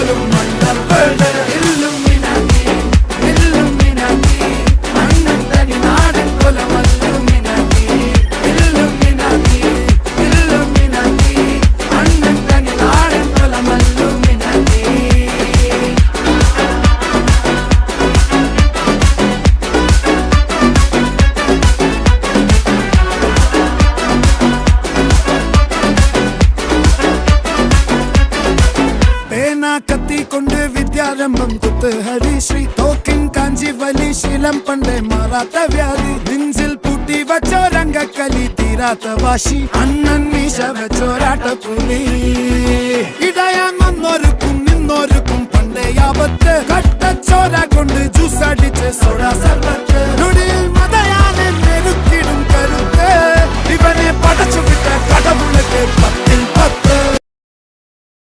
പോലും മണ്ടപ്പേട് Illuminati Illuminati അണ്ണൻ തനി നാടൻ കൊലമല്ലുമിനാറ്റി ഇല്ലുമിനാറ്റി ഇല്ലുമിനാറ്റി അണ്ണൻ തനി നാടൻ കൊലമല്ലുമിനാറ്റി. കത്തി കൊണ്ട് വിദ്യാരംഭം കുത്ത് ഹരിശ്രീ തോക്കിൻ കാഞ്ചി വലി ശീലം പണ്ടേ മാറാത്ത വ്യാധി നെഞ്ചിൽ പൂട്ടി വച്ചോരംഗക്കലി തീരാത്ത വാശി അണ്ണൻ മീശ വെച്ചോരാട്ട പുലി ഇടയാൻ വന്നോർക്കും നിന്നോർക്കും പണ്ടേ ആപത്ത് കട്ടച്ചോര കൊണ്ട് ജ്യൂസ് അടിച്ച് സോഡ